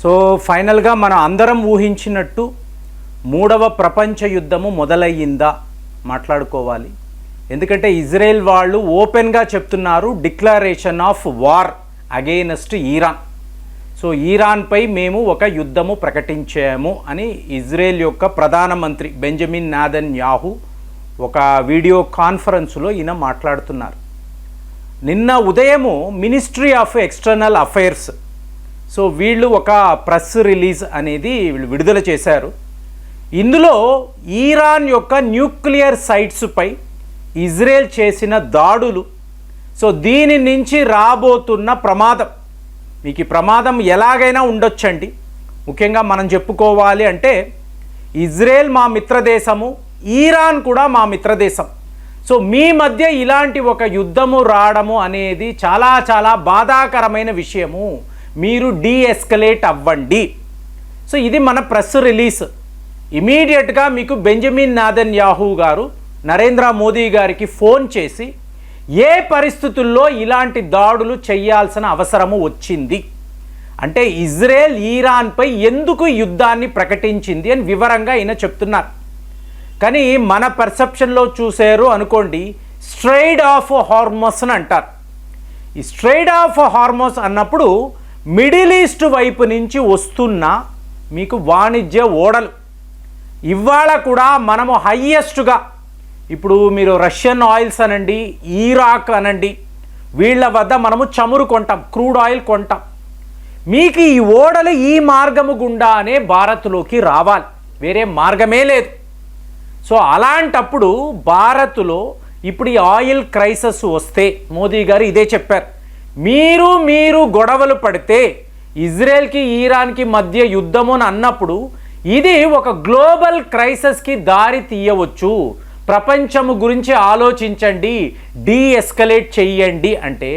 So ఫైనల్గా మనం అందరం ఊహించినట్టు మూడవ ప్రపంచ యుద్ధము మొదలయ్యిందా మాట్లాడుకోవాలి. ఎందుకంటే ఇజ్రాయెల్ వాళ్ళు ఓపెన్గా చెప్తున్నారు declaration of war against Iran. So ఈరాన్పై మేము ఒక యుద్ధము ప్రకటించాము అని ఇజ్రాయెల్ యొక్క ప్రధానమంత్రి బెంజమిన్ నెతన్యాహు ఒక వీడియో కాన్ఫరెన్స్లో ఈయన మాట్లాడుతున్నారు. నిన్న ఉదయము ministry of external affairs so వీళ్ళు ఒక ప్రెస్ రిలీజ్ అనేది వీళ్ళు విడుదల చేశారు. ఇందులో ఈరాన్ యొక్క న్యూక్లియర్ సైట్స్పై ఇజ్రాయెల్ చేసిన దాడులు, సో దీని నుంచి రాబోతున్న ప్రమాదం, మీకు ఈ ప్రమాదం ఎలాగైనా ఉండొచ్చండి. ముఖ్యంగా మనం చెప్పుకోవాలి అంటే ఇజ్రాయెల్ మా మిత్రదేశము, ఈరాన్ కూడా మా మిత్రదేశం. సో మీ మధ్య ఇలాంటి ఒక యుద్ధము రావడము అనేది చాలా చాలా బాధాకరమైన విషయము. మీరు డీఎస్కలేట్ అవ్వండి. సో ఇది మన ప్రెస్ రిలీజ్. ఇమీడియట్గా మీకు బెంజమిన్ నెతన్యాహు గారు నరేంద్ర మోదీ గారికి ఫోన్ చేసి ఏ పరిస్థితుల్లో ఇలాంటి దాడులు చేయాల్సిన అవసరము వచ్చింది అంటే ఇజ్రాయెల్ ఈరాన్పై ఎందుకు యుద్ధాన్ని ప్రకటించింది అని వివరంగా ఈయన చెప్తున్నారు. కానీ మన పర్సెప్షన్లో చూసారు అనుకోండి, స్ట్రైట్ ఆఫ్ హార్మోస్ అని అంటారు. ఈ స్ట్రైట్ ఆఫ్ హార్మోస్ అన్నప్పుడు మిడిల్ ఈస్ట్ వైపు నుంచి వస్తున్న మీకు వాణిజ్య ఓడలు ఇవాళ కూడా మనము హయ్యెస్ట్గా ఇప్పుడు మీరు రష్యన్ ఆయిల్స్ అనండి, ఇరాక్ అనండి, వీళ్ళ వద్ద మనము చమురు కొంటాం, క్రూడ్ ఆయిల్ కొంటాం. మీకు ఈ ఓడలు ఈ మార్గము గుండానే భారత్లోకి రావాలి, వేరే మార్గమే లేదు. సో అలాంటప్పుడు భారత్లో ఇప్పుడు ఈ ఆయిల్ క్రైసిస్ వస్తే మోదీ గారు ఇదే చెప్పారు, మీరు గొడవలు పడితే ఇజ్రాయెల్కి ఈరాన్కి మధ్య యుద్ధము అని అన్నప్పుడు ఇది ఒక గ్లోబల్ క్రైసిస్కి దారి తీయవచ్చు, ప్రపంచము గురించి ఆలోచించండి, డీఎస్కలేట్ చెయ్యండి అంటే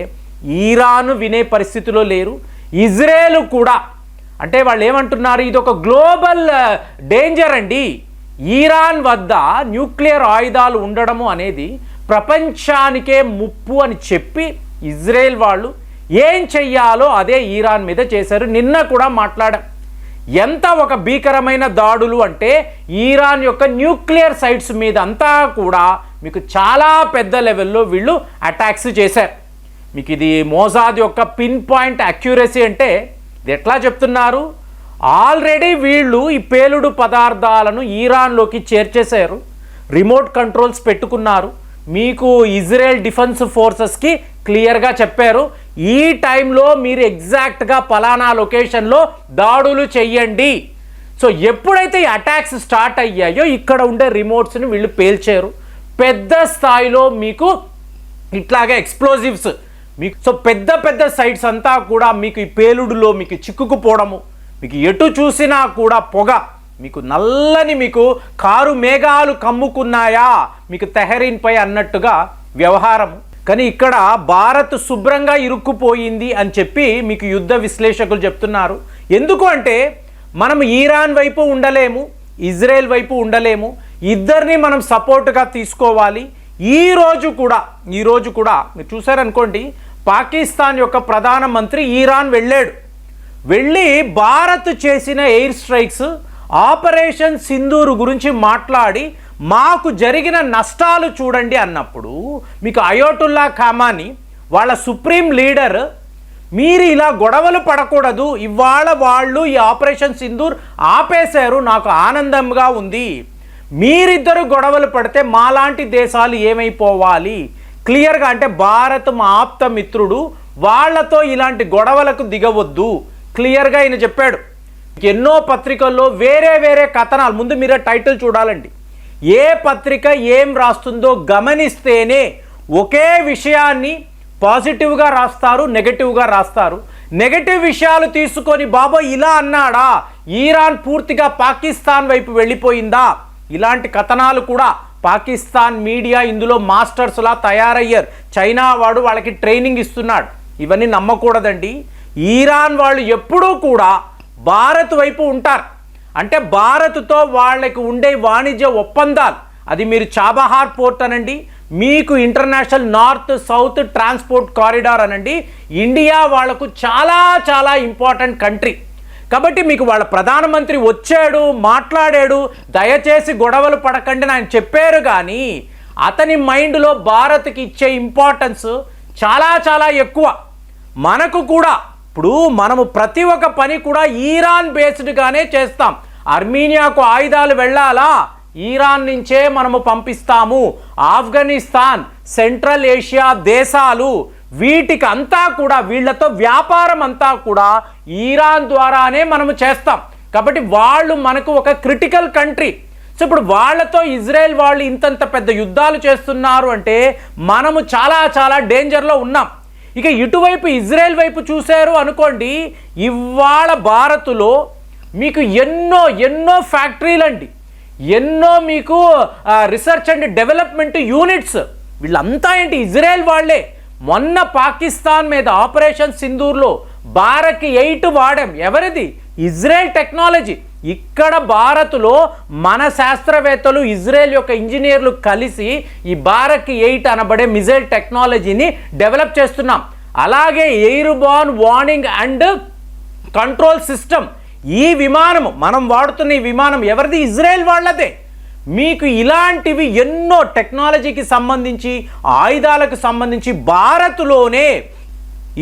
ఈరాన్ వినే పరిస్థితిలో లేరు. ఇజ్రాయెల్ కూడా అంటే వాళ్ళు ఏమంటున్నారు, ఇది ఒక గ్లోబల్ డేంజర్ అండి, ఈరాన్ వద్ద న్యూక్లియర్ ఆయుధాలు ఉండడము అనేది ప్రపంచానికే ముప్పు అని చెప్పి ఇజ్రాయెల్ వాళ్ళు ఏం చెయ్యాలో అదే ఈరాన్ మీద చేశారు. నిన్న కూడా మాట్లాడాం, ఎంత ఒక భీకరమైన దాడులు అంటే ఈరాన్ యొక్క న్యూక్లియర్ సైట్స్ మీద అంతా కూడా మీకు చాలా పెద్ద లెవెల్లో వీళ్ళు అటాక్స్ చేశారు. మీకు ఇది మోసాద్ యొక్క పిన్ పాయింట్ అక్యురసీ అంటే ఇది ఎట్లా చెప్తున్నారు, ఆల్రెడీ వీళ్ళు ఈ పేలుడు పదార్థాలను ఈరాన్లోకి చేర్చేశారు, రిమోట్ కంట్రోల్స్ పెట్టుకున్నారు. మీకు ఇజ్రాయెల్ డిఫెన్స్ ఫోర్సెస్కి క్లియర్గా చెప్పారు, ఈ టైంలో మీరు ఎగ్జాక్ట్గా పలానా లొకేషన్లో దాడులు చెయ్యండి. సో ఎప్పుడైతే ఈ అటాక్స్ స్టార్ట్ అయ్యాయో ఇక్కడ ఉండే రిమోట్స్ని వీళ్ళు పేల్చారు. పెద్ద స్థాయిలో మీకు ఇట్లాగే ఎక్స్ప్లోజివ్స్ మీకు సో పెద్ద సైట్స్ అంతా కూడా మీకు ఈ పేలుడులో మీకు చిక్కుకుపోవడము, మీకు ఎటు చూసినా కూడా పొగ, మీకు నల్లని మీకు కారు మేఘాలు కమ్ముకున్నాయా మీకు తెహరీన్పై అన్నట్టుగా వ్యవహారం. కానీ ఇక్కడ భారత్ శుభ్రంగా ఇరుక్కుపోయింది అని చెప్పి మీకు యుద్ధ విశ్లేషకులు చెప్తున్నారు. ఎందుకు అంటే మనం ఈరాన్ వైపు ఉండలేము, ఇజ్రాయెల్ వైపు ఉండలేము, ఇద్దరిని మనం సపోర్ట్గా తీసుకోవాలి. ఈరోజు కూడా మీరు చూసారనుకోండి, పాకిస్తాన్ యొక్క ప్రధానమంత్రి ఈరాన్ వెళ్ళి భారత్ చేసిన ఎయిర్ స్ట్రైక్స్ ఆపరేషన్ సింధూర్ గురించి మాట్లాడి మాకు జరిగిన నష్టాలు చూడండి అన్నప్పుడు మీకు అయోటుల్లా ఖామాని వాళ్ళ సుప్రీం లీడర్ మీరు ఇలా గొడవలు పడకూడదు, ఇవాళ వాళ్ళు ఈ ఆపరేషన్ సింధూర్ ఆపేశారు, నాకు ఆనందంగా ఉంది, మీరిద్దరు గొడవలు పడితే మాలాంటి దేశాలు ఏమైపోవాలి, క్లియర్గా అంటే భారత్ మా ఆప్త మిత్రుడు, వాళ్లతో ఇలాంటి గొడవలకు దిగవద్దు క్లియర్గా ఆయన చెప్పాడు. ఎన్నో పత్రికల్లో వేరే కథనాలు, ముందు మీరే టైటిల్ చూడాలండి, ఏ పత్రిక ఏం రాస్తుందో గమనిస్తేనే ఒకే విషయాన్ని పాజిటివ్గా రాస్తారు, నెగటివ్గా రాస్తారు. నెగటివ్ విషయాలు తీసుకొని బాబా ఇలా అన్నాడా, ఈరాన్ పూర్తిగా పాకిస్తాన్ వైపు వెళ్ళిపోయిందా, ఇలాంటి కథనాలు కూడా పాకిస్తాన్ మీడియా ఇందులో మాస్టర్స్లా తయారయ్యారు. చైనా వాడు వాళ్ళకి ట్రైనింగ్ ఇస్తున్నాడు. ఇవన్నీ నమ్మకూడదండి. ఈరాన్ వాళ్ళు ఎప్పుడూ కూడా భారత్ వైపు ఉంటారు. అంటే భారత్తో వాళ్ళకి ఉండే వాణిజ్య ఒప్పందాలు, అది మీరు చాబహార్ పోర్ట్ అనండి, మీకు international north south transport corridor అనండి, ఇండియా వాళ్లకు చాలా చాలా ఇంపార్టెంట్ కంట్రీ. కాబట్టి మీకు వాళ్ళ ప్రధానమంత్రి వచ్చాడు, మాట్లాడాడు, దయచేసి గొడవలు పడకండి అని ఆయన చెప్పారు, కానీ అతని మైండ్లో భారత్కి ఇచ్చే ఇంపార్టెన్స్ చాలా చాలా ఎక్కువ. మనకు కూడా ఇప్పుడు మనము ప్రతి ఒక్క పని కూడా ఈరాన్ బేస్డ్గానే చేస్తాం. అర్మీనియాకు ఆయుధాలు వెళ్ళాలా, ఈరాన్ నుంచే మనము పంపిస్తాము. ఆఫ్ఘనిస్తాన్, సెంట్రల్ ఏషియా దేశాలు, వీటికి అంతా కూడా వీళ్ళతో వ్యాపారం అంతా కూడా ఈరాన్ ద్వారానే మనము చేస్తాం. కాబట్టి వాళ్ళు మనకు ఒక క్రిటికల్ కంట్రీ. సో ఇప్పుడు వాళ్ళతో ఇజ్రాయెల్ వాళ్ళు ఇంతంత పెద్ద యుద్ధాలు చేస్తున్నారు అంటే మనము చాలా చాలా డేంజర్లో ఉన్నాం. ఇక ఇటువైపు ఇజ్రాయెల్ వైపు చూశారు అనుకోండి, ఇవాళ భారత్లో మీకు ఎన్నో ఎన్నో ఫ్యాక్టరీలు అండి, ఎన్నో మీకు రీసెర్చ్ అండ్ డెవలప్మెంట్ యూనిట్స్, వీళ్ళంతా ఏంటి ఇజ్రాయెల్ వాళ్ళే. మొన్న పాకిస్తాన్ మీద ఆపరేషన్ సింధూర్లో బారక్ 8 వాడాం. ఎవరిది? Israel technology. ఇక్కడ భారత్లో మన శాస్త్రవేత్తలు ఇజ్రాయెల్ యొక్క ఇంజనీర్లు కలిసి ఈ బారక్ 8 అనబడే మిజైల్ టెక్నాలజీని డెవలప్ చేస్తున్నాం. అలాగే air born warning and control system, ఈ విమానం మనం వాడుతున్న ఈ విమానం ఎవరిది? ఇజ్రాయెల్ వాళ్ళదే. మీకు ఇలాంటివి ఎన్నో టెక్నాలజీకి సంబంధించి, ఆయుధాలకు సంబంధించి భారత్లోనే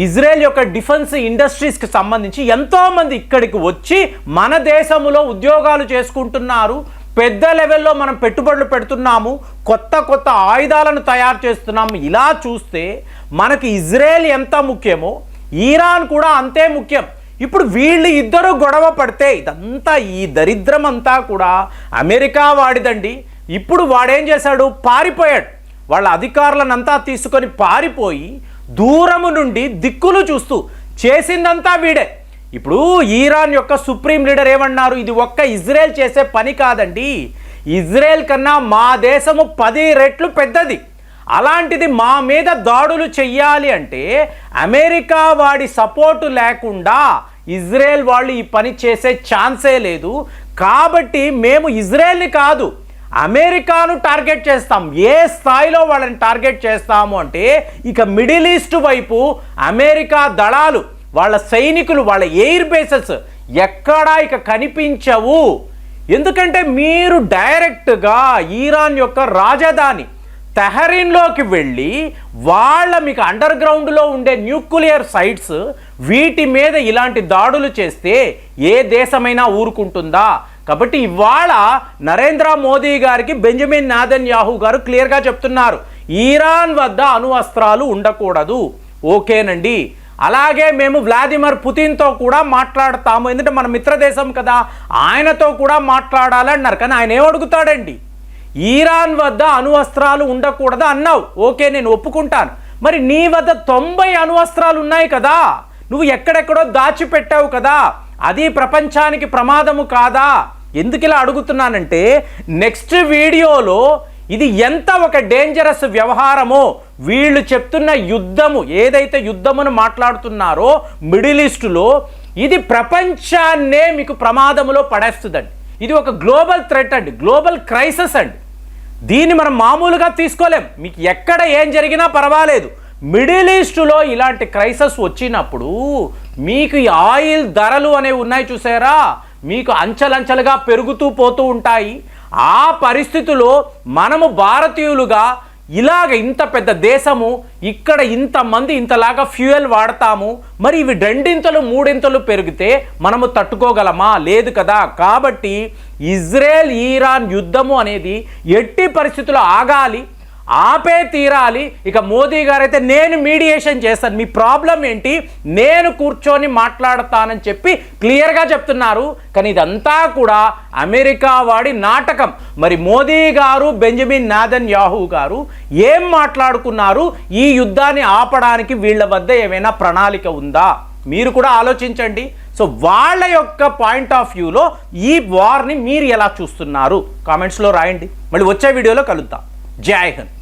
ఇజ్రాయెల్ యొక్క డిఫెన్స్ ఇండస్ట్రీస్కి సంబంధించి ఎంతోమంది ఇక్కడికి వచ్చి మన దేశంలో ఉద్యోగాలు చేసుకుంటున్నారు. పెద్ద లెవెల్లో మనం పెట్టుబడులు పెడుతున్నాము, కొత్త కొత్త ఆయుధాలను తయారు చేస్తున్నాము. ఇలా చూస్తే మనకి ఇజ్రాయెల్ ఎంత ముఖ్యమో ఈరాన్ కూడా అంతే ముఖ్యం. ఇప్పుడు వీళ్ళు ఇద్దరు గొడవ పడితే ఇదంతా ఈ దరిద్రం అంతా కూడా అమెరికా వాడిదండి. ఇప్పుడు వాడేం చేశాడు? పారిపోయాడు. వాళ్ళ అధికారులనంతా తీసుకొని పారిపోయి దూరము నుండి దిక్కులు చూస్తూ చేసిందంతా వీడే. ఇప్పుడు ఈరాన్ యొక్క సుప్రీం లీడర్ ఏమన్నారు? ఇది ఒక్క ఇజ్రాయెల్ చేసే పని కాదండి, ఇజ్రాయెల్ కన్నా మా దేశము 10 రెట్లు పెద్దది. అలాంటిది మా మీద దాడులు చెయ్యాలి అంటే అమెరికా వాడి సపోర్టు లేకుండా ఇజ్రాయెల్ వాళ్ళు ఈ పని చేసే ఛాన్సే లేదు. కాబట్టి మేము ఇజ్రాయెల్ని కాదు అమెరికాను టార్గెట్ చేస్తాం. ఏ స్థాయిలో వాళ్ళని టార్గెట్ చేస్తాము అంటే ఇక మిడిల్ ఈస్ట్ వైపు అమెరికా దళాలు, వాళ్ళ సైనికులు, వాళ్ళ ఎయిర్ బేసెస్ ఎక్కడా ఇక కనిపించవు. ఎందుకంటే మీరు డైరెక్ట్గా ఈరాన్ యొక్క రాజధాని తెహరీన్లోకి వెళ్ళి వాళ్ళ మీకు అండర్ గ్రౌండ్లో ఉండే న్యూక్లియర్ సైట్స్ వీటి మీద ఇలాంటి దాడులు చేస్తే ఏ దేశమైనా ఊరుకుంటుందా? కాబట్టి ఇవాళ నరేంద్ర మోదీ గారికి బెంజమిన్ నెతన్యాహు గారు క్లియర్గా చెప్తున్నారు, ఈరాన్ వద్ద అణు అస్త్రాలు ఉండకూడదు. ఓకేనండి. అలాగే మేము వ్లాదిమిర్ పుతిన్తో కూడా మాట్లాడతాము, ఎందుకంటే మన మిత్ర దేశం కదా, ఆయనతో కూడా మాట్లాడాలన్నారు. కానీ ఆయన ఏమడుగుతాడండి? ఈరాన్ వద్ద అణు అస్త్రాలు ఉండకూడదు అన్నావు, ఓకే నేను ఒప్పుకుంటాను. మరి నీ వద్ద 90 అణు అస్త్రాలు ఉన్నాయి కదా, నువ్వు ఎక్కడెక్కడో దాచిపెట్టావు కదా, అది ప్రపంచానికి ప్రమాదము కాదా? ఎందుకు ఇలా అడుగుతున్నానంటే నెక్స్ట్ వీడియోలో ఇది ఎంత ఒక డేంజరస్ వ్యవహారమో, వీళ్ళు చెప్తున్న యుద్ధము ఏదైతే యుద్ధమును మాట్లాడుతున్నారో మిడిల్ ఈస్టులో, ఇది ప్రపంచాన్నే మీకు ప్రమాదములో పడేస్తుందండి. ఇది ఒక గ్లోబల్ థ్రెట్ అండి, గ్లోబల్ క్రైసిస్ అండి. దీన్ని మనం మామూలుగా తీసుకోలేం. మీకు ఎక్కడ ఏం జరిగినా పర్వాలేదు, మిడిల్ ఈస్టులో ఇలాంటి క్రైసిస్ వచ్చినప్పుడు మీకు ఈ ఆయిల్ ధరలు అనేవి ఉన్నాయి చూసారా, మీకు అంచెలంచెలుగా పెరుగుతూ పోతూ ఉంటాయి. ఆ పరిస్థితిలో మనము భారతీయులుగా ఇలాగ ఇంత పెద్ద దేశము, ఇక్కడ ఇంతమంది ఇంతలాగా ఫ్యూయల్ వాడతాము, మరి ఇవి 2 3 పెరిగితే మనము తట్టుకోగలమా? లేదు కదా. కాబట్టి ఇజ్రాయెల్ ఈరాన్ యుద్ధము అనేది ఎట్టి పరిస్థితుల్లో ఆగాలి, ఆపే తీరాలి. ఇక మోదీ గారు అయితే నేను మీడియేషన్ చేస్తాను, మీ ప్రాబ్లం ఏంటి, నేను కూర్చొని మాట్లాడతానని చెప్పి క్లియర్గా చెప్తున్నారు. కానీ ఇదంతా కూడా అమెరికా వాడి నాటకం. మరి మోదీ గారు, బెంజమిన్ నెతన్యాహు గారు ఏం మాట్లాడుకున్నారు? ఈ యుద్ధాన్ని ఆపడానికి వీళ్ళ వద్ద ఏమైనా ప్రణాళిక ఉందా? మీరు కూడా ఆలోచించండి. సో వాళ్ళ యొక్క పాయింట్ ఆఫ్ వ్యూలో ఈ వార్ని మీరు ఎలా చూస్తున్నారు కామెంట్స్లో రాయండి. మళ్ళీ వచ్చే వీడియోలో కలుద్దాం. జై హింద్.